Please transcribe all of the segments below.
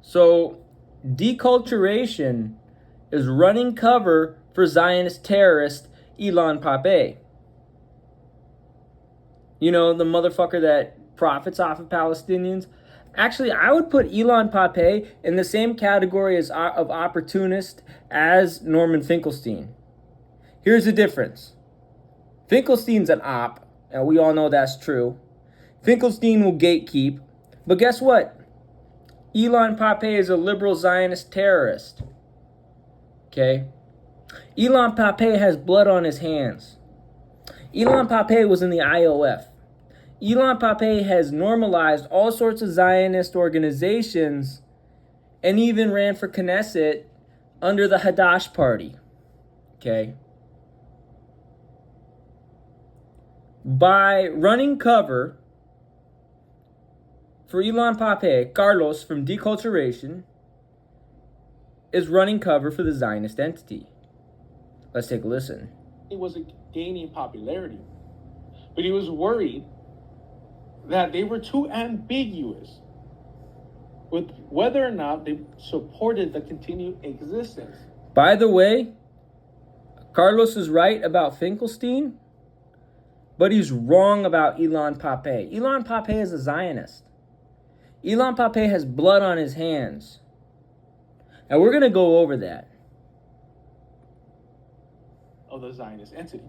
So deculturation is running cover for Zionist terrorist Ilan Pappé. You know, the motherfucker that profits off of Palestinians. Actually, I would put Ilan Pappé in the same category as of opportunist as Norman Finkelstein. Here's the difference. Finkelstein's an op, and we all know that's true. Finkelstein will gatekeep. But guess what? Ilan Pappé is a liberal Zionist terrorist. Okay? Ilan Pappé has blood on his hands. Ilan Pappé was in the IOF. Ilan Pappé has normalized all sorts of Zionist organizations and even ran for Knesset under the Hadash party. Okay? By running cover for Ilan Pappé, Carlos from Deculturation is running cover for the Zionist entity. Let's take a listen. He wasn't gaining popularity, but he was worried that they were too ambiguous with whether or not they supported the continued existence. By the way, Carlos is right about Finkelstein, but he's wrong about Ilan Pappé. Ilan Pappé is a Zionist. Ilan Pappé has blood on his hands. Now we're going to go over that. Of the Zionist entity.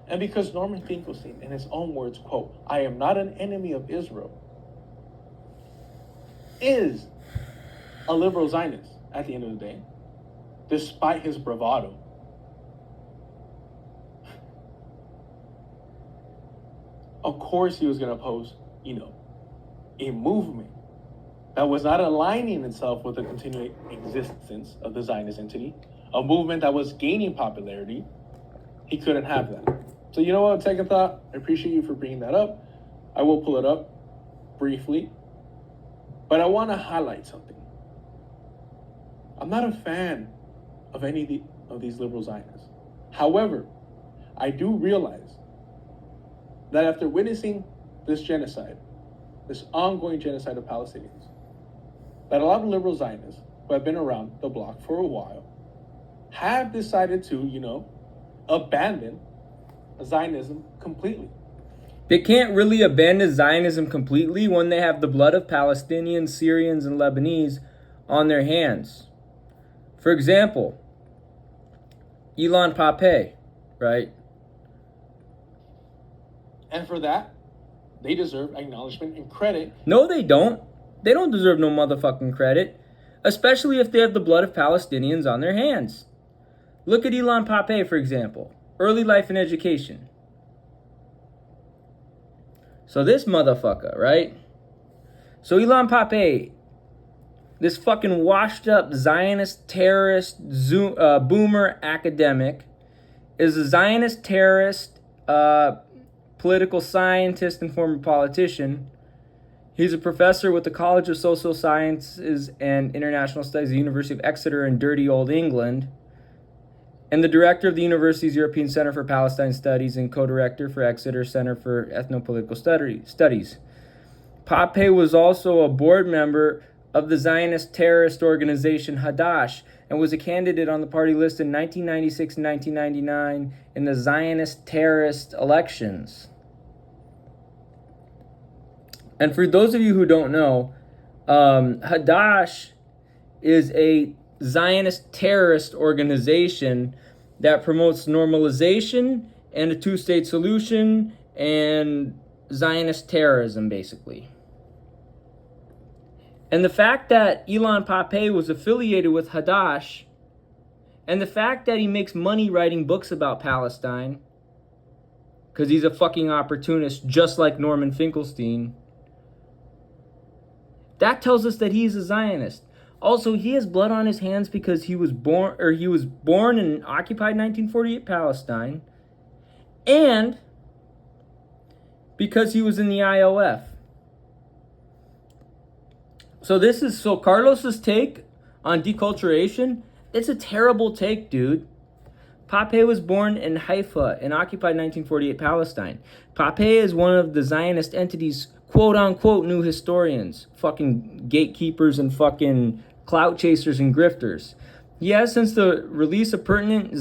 And because Norman Finkelstein, in his own words, quote, "I am not an enemy of Israel," is a liberal Zionist at the end of the day, despite his bravado. Of course he was going to oppose, a movement that was not aligning itself with the continuing existence of the Zionist entity, a movement that was gaining popularity. He couldn't have that. So you know what, second thought, I appreciate you for bringing that up. I will pull it up briefly, but I want to highlight something. I'm not a fan of any of these liberal Zionists. However, I do realize that after witnessing this genocide, this ongoing genocide of Palestinians, that a lot of liberal Zionists who have been around the block for a while have decided to, abandon Zionism completely. They can't really abandon Zionism completely when they have the blood of Palestinians, Syrians, and Lebanese on their hands. For example, Ilan Pappé, right? And for that, they deserve acknowledgement and credit. No, they don't. They don't deserve no motherfucking credit, especially if they have the blood of Palestinians on their hands. Look at Ilan Pappé, for example. Early life and education. So this motherfucker, right? So Ilan Pappé, this fucking washed up Zionist terrorist boomer academic, is a Zionist terrorist political scientist and former politician. He's a professor with the College of Social Sciences and International Studies at the University of Exeter in dirty old England, and the director of the university's European Center for Palestine Studies and co-director for Exeter Center for Ethnopolitical Studies. Pappé was also a board member of the Zionist terrorist organization Hadash and was a candidate on the party list in 1996 and 1999 in the Zionist terrorist elections. And for those of you who don't know, Hadash is a Zionist terrorist organization that promotes normalization and a two-state solution and Zionist terrorism, basically. And the fact that Ilan Pappé was affiliated with Hadash, and the fact that he makes money writing books about Palestine, because he's a fucking opportunist just like Norman Finkelstein, that tells us that he's a Zionist. Also, he has blood on his hands because he was born in occupied 1948 Palestine, and because he was in the IOF. So Carlos's take on deculturation, it's a terrible take, dude. Pappé was born in Haifa in occupied 1948 Palestine. Pappé is one of the Zionist entity's quote-unquote new historians, fucking gatekeepers and fucking clout chasers and grifters. He has, since the release of pertinent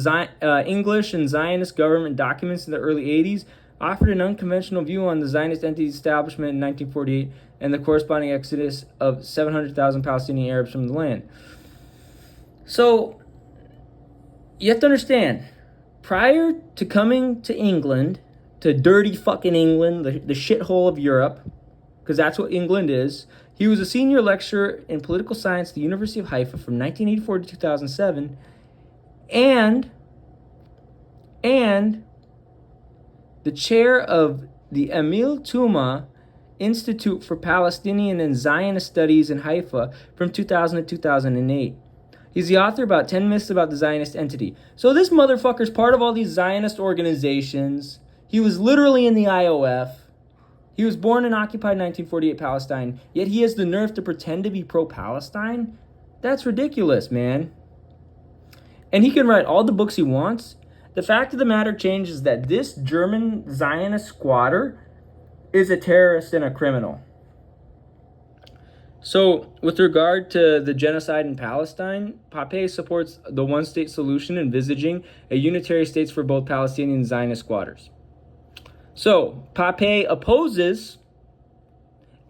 English and Zionist government documents in the early 80s, offered an unconventional view on the Zionist entity establishment in 1948 and the corresponding exodus of 700,000 Palestinian Arabs from the land. So, you have to understand, prior to coming to England, to dirty fucking England, the shithole of Europe, because that's what England is, he was a senior lecturer in political science at the University of Haifa from 1984 to 2007, and the chair of the Emil Tuma Institute for Palestinian and Zionist Studies in Haifa from 2000 to 2008. He's the author about 10 Myths About the Zionist Entity. So this motherfucker's part of all these Zionist organizations. He was literally in the IOF. He was born in occupied 1948 Palestine, yet he has the nerve to pretend to be pro-Palestine? That's ridiculous, man. And he can write all the books he wants. The fact of the matter changes that this German Zionist squatter is a terrorist and a criminal. So, with regard to the genocide in Palestine, Pappé supports the one-state solution, envisaging a unitary states for both Palestinian and Zionist squatters. So, Pappé opposes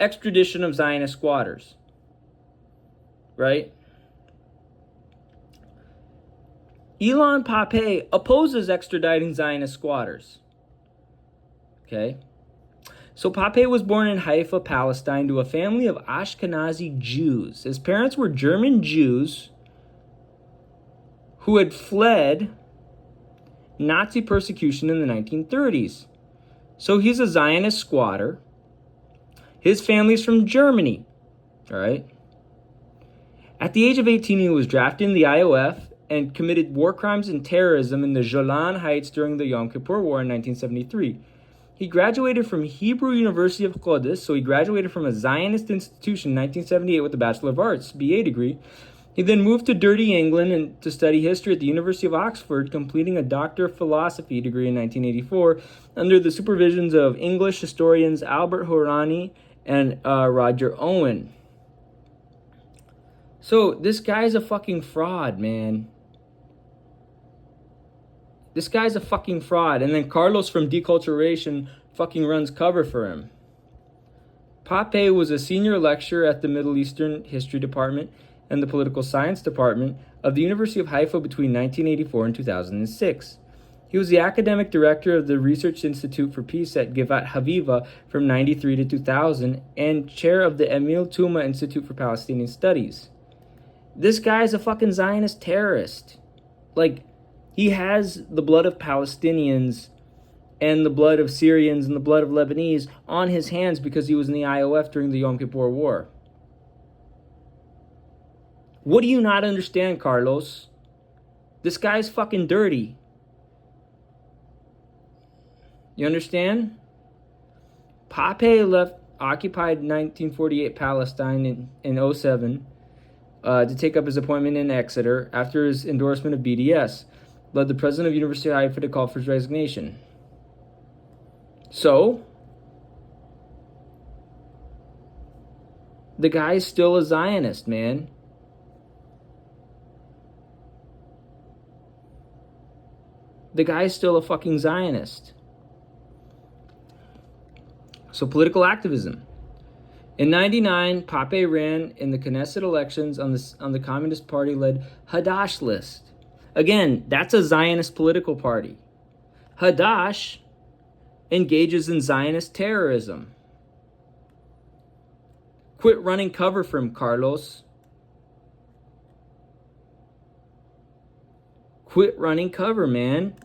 extradition of Zionist squatters, right? Ilan Pappé opposes extraditing Zionist squatters, okay? So Pappé was born in Haifa, Palestine, to a family of Ashkenazi Jews. His parents were German Jews who had fled Nazi persecution in the 1930s. So he's a Zionist squatter. His family's from Germany, all right? At the age of 18, he was drafted in the IOF and committed war crimes and terrorism in the Golan Heights during the Yom Kippur War in 1973. He graduated from Hebrew University of Qudus, so he graduated from a Zionist institution in 1978 with a Bachelor of Arts, BA degree. He then moved to dirty England to study history at the University of Oxford, completing a Doctor of Philosophy degree in 1984 under the supervisions of English historians Albert Horani and Roger Owen. So this guy's a fucking fraud, man. This guy's a fucking fraud. And then Carlos from Deculturation fucking runs cover for him. Pappé was a senior lecturer at the Middle Eastern History Department and the Political Science Department of the University of Haifa between 1984 and 2006. He was the academic director of the Research Institute for Peace at Givat Haviva from 1993 to 2000 and chair of the Emil Tuma Institute for Palestinian Studies. This guy's a fucking Zionist terrorist. Like, he has the blood of Palestinians and the blood of Syrians and the blood of Lebanese on his hands because he was in the IOF during the Yom Kippur War. What do you not understand, Carlos? This guy's fucking dirty. You understand? Pappé left occupied 1948 Palestine in 07 to take up his appointment in Exeter after his endorsement of BDS. Led the president of University of Haifa to call for his resignation. So, the guy's still a Zionist, man. The guy's still a fucking Zionist. So, political activism. In 1999, Pappé ran in the Knesset elections on the Communist Party-led Hadash list. Again, that's a Zionist political party. Hadash engages in Zionist terrorism. Quit running cover for him, Carlos. Quit running cover, man.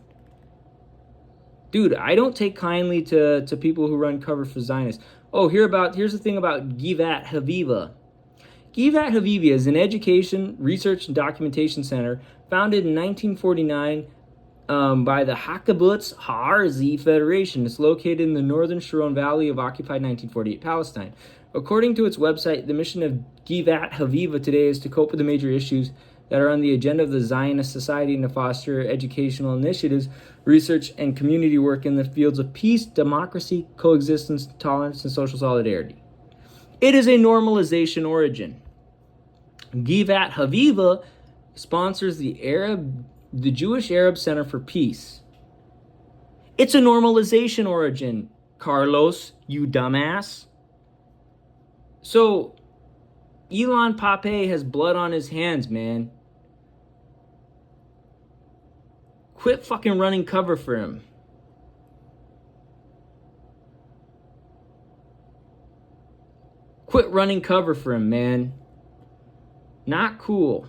Dude, I don't take kindly to people who run cover for Zionists. Oh, here's the thing about Givat Haviva. Givat Haviva is an education, research, and documentation center founded in 1949 by the Hakabutz Ha'arzi Federation. It's located in the northern Sharon Valley of occupied 1948 Palestine. According to its website, the mission of Givat Haviva today is to cope with the major issues that are on the agenda of the Zionist Society and to foster educational initiatives, research, and community work in the fields of peace, democracy, coexistence, tolerance, and social solidarity. It is a normalization origin. Givat Haviva sponsors the Jewish Arab Center for Peace. It's a normalization origin, Carlos, you dumbass. So, Ilan Pappé has blood on his hands, man. Quit fucking running cover for him. Quit running cover for him, man. Not cool.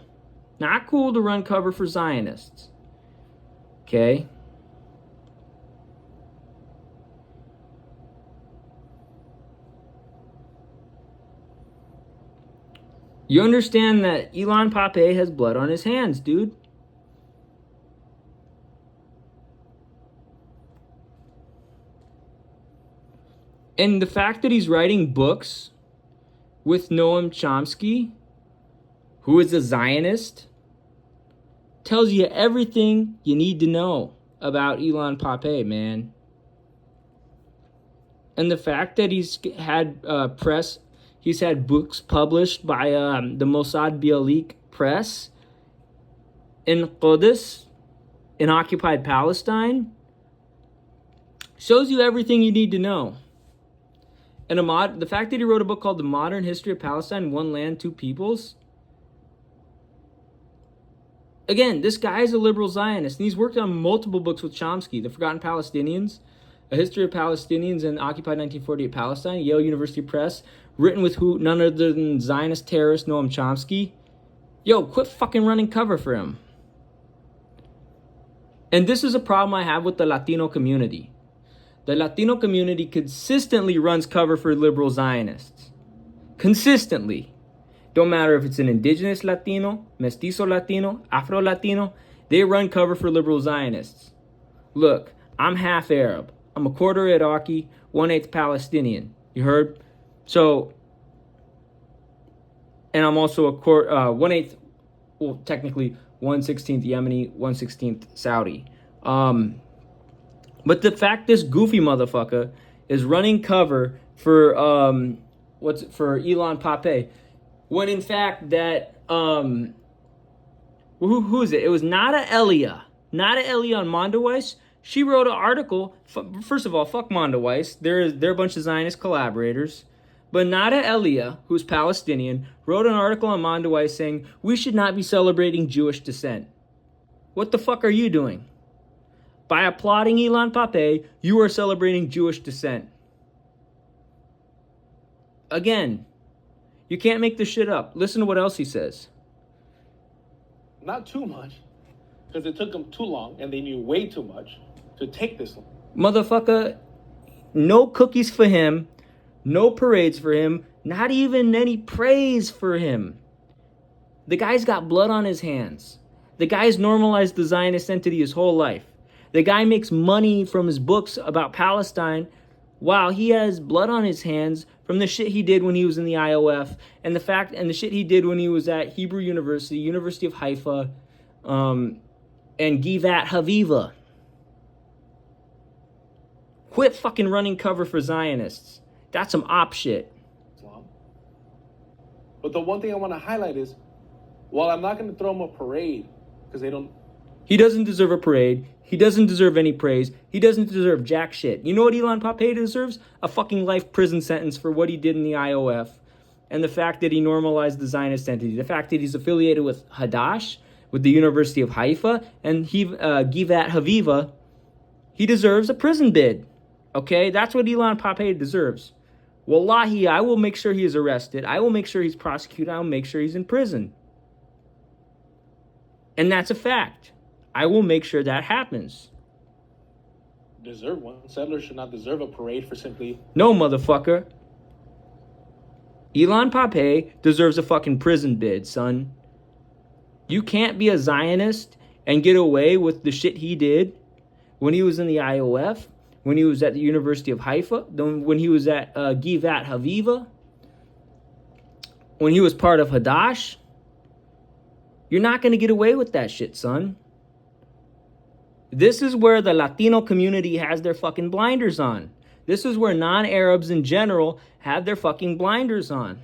Not cool to run cover for Zionists. Okay? You understand that Ilan Pappé has blood on his hands, dude. And the fact that he's writing books with Noam Chomsky, who is a Zionist, tells you everything you need to know about Ilan Pappé, man. And the fact that he's had he's had books published by the Mossad Bialik Press in Qudus, in occupied Palestine, shows you everything you need to know. And the fact that he wrote a book called The Modern History of Palestine, One Land, Two Peoples. Again, this guy is a liberal Zionist, and he's worked on multiple books with Chomsky. The Forgotten Palestinians, A History of Palestinians in Occupied 1948 Palestine, Yale University Press, written with none other than Zionist terrorist Noam Chomsky. Yo, quit fucking running cover for him. And this is a problem I have with the Latino community. The Latino community consistently runs cover for liberal Zionists. Consistently. Don't matter if it's an indigenous Latino, mestizo Latino, Afro Latino, they run cover for liberal Zionists. Look, I'm half Arab. I'm a quarter Iraqi, 1/8 Palestinian. You heard? So, and I'm also a 1/8, well, technically 1/16 Yemeni, 1/16 Saudi. But the fact this goofy motherfucker is running cover for for Ilan Pappé, when in fact that who is it? It was Nada Elia on Mondoweiss. She wrote an article. First of all, fuck Mondoweiss. They're a bunch of Zionist collaborators. But Nada Elia, who's Palestinian, wrote an article on Mondoweiss saying we should not be celebrating Jewish descent. What the fuck are you doing? By applauding Ilan Pappé, you are celebrating Jewish descent. Again, you can't make this shit up. Listen to what else he says. Not too much, because it took them too long, and they knew way too much to take this long. Motherfucker, no cookies for him, no parades for him, not even any praise for him. The guy's got blood on his hands. The guy's normalized the Zionist entity his whole life. The guy makes money from his books about Palestine while he has blood on his hands from the shit he did when he was in the IOF and the shit he did when he was at Hebrew University, University of Haifa, and Givat Haviva. Quit fucking running cover for Zionists. That's some op shit. But the one thing I want to highlight is, while I'm not going to throw him a parade, because they don't... He doesn't deserve a parade. He doesn't deserve any praise. He doesn't deserve jack shit. You know what Ilan Pappé deserves? A fucking life prison sentence for what he did in the IOF. And the fact that he normalized the Zionist entity. The fact that he's affiliated with Hadash, with the University of Haifa, and Givat Haviva. He deserves a prison bid. Okay? That's what Ilan Pappé deserves. Wallahi, I will make sure he is arrested. I will make sure he's prosecuted. I will make sure he's in prison. And that's a fact. I will make sure that happens. Deserve one. Settlers should not deserve a parade for simply... No, motherfucker. Ilan Pappé deserves a fucking prison bid, son. You can't be a Zionist and get away with the shit he did when he was in the IOF, when he was at the University of Haifa, when he was at Givat Haviva, when he was part of Hadash. You're not going to get away with that shit, son. This is where the Latino community has their fucking blinders on. This is where non-Arabs in general have their fucking blinders on.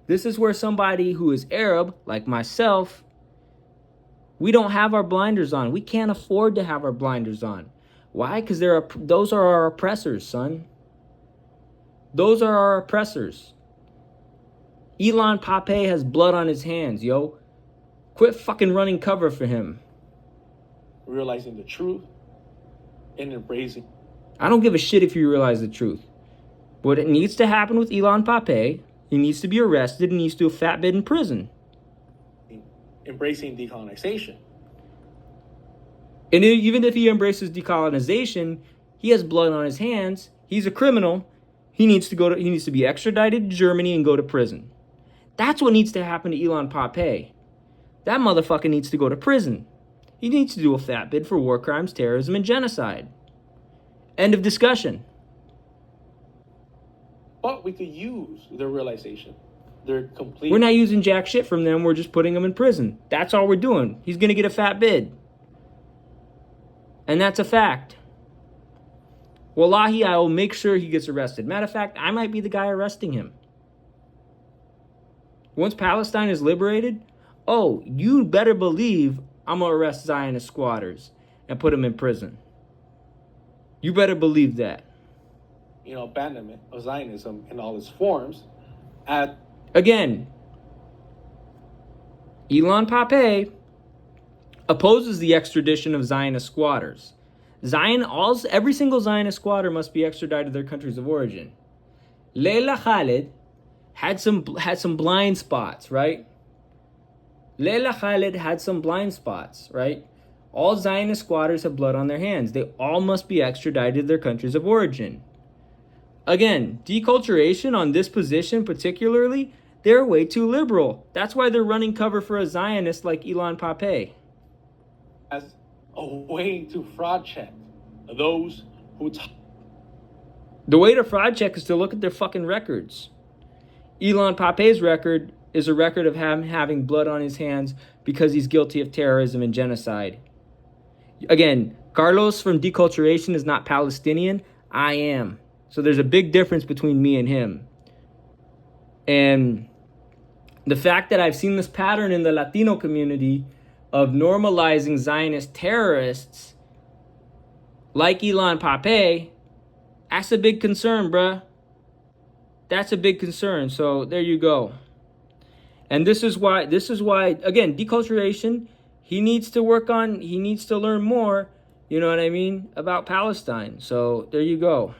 This is where somebody who is Arab, like myself, we don't have our blinders on. We can't afford to have our blinders on. Why? Because those are our oppressors, son. Those are our oppressors. Ilan Pappé has blood on his hands, yo. Quit fucking running cover for him. Realizing the truth and embracing. I don't give a shit if you realize the truth. What it needs to happen with Ilan Pappé, he needs to be arrested and needs to do a fat bit in prison. Embracing decolonization. And even if he embraces decolonization, he has blood on his hands. He's a criminal. He needs to be extradited to Germany and go to prison. That's what needs to happen to Ilan Pappé. That motherfucker needs to go to prison. He needs to do a fat bid for war crimes, terrorism, and genocide. End of discussion. But we could use their realization. They're complete. We're not using jack shit from them. We're just putting him in prison. That's all we're doing. He's going to get a fat bid. And that's a fact. Wallahi, I will make sure he gets arrested. Matter of fact, I might be the guy arresting him. Once Palestine is liberated, oh, you better believe I'm going to arrest Zionist squatters and put them in prison. You better believe that. Abandonment of Zionism in all its forms. Again, Ilan Pappé opposes the extradition of Zionist squatters. Every single Zionist squatter must be extradited to their countries of origin. Leila Khaled had some blind spots, right? Leila Khaled had some blind spots, right? All Zionist squatters have blood on their hands. They all must be extradited to their countries of origin. Again, deculturation on this position particularly, they're way too liberal. That's why they're running cover for a Zionist like Ilan Pappé. As a way to fraud check those who... The way to fraud check is to look at their fucking records. Ilan Pappé's record is a record of him having blood on his hands because he's guilty of terrorism and genocide. Again, Carlos from Deculturation is not Palestinian. I am. So there's a big difference between me and him. And the fact that I've seen this pattern in the Latino community of normalizing Zionist terrorists like Ilan Pappé, that's a big concern, bruh. That's a big concern. So there you go. And this is why, again, deculturation, he needs to learn more, you know what I mean, about Palestine. So there you go.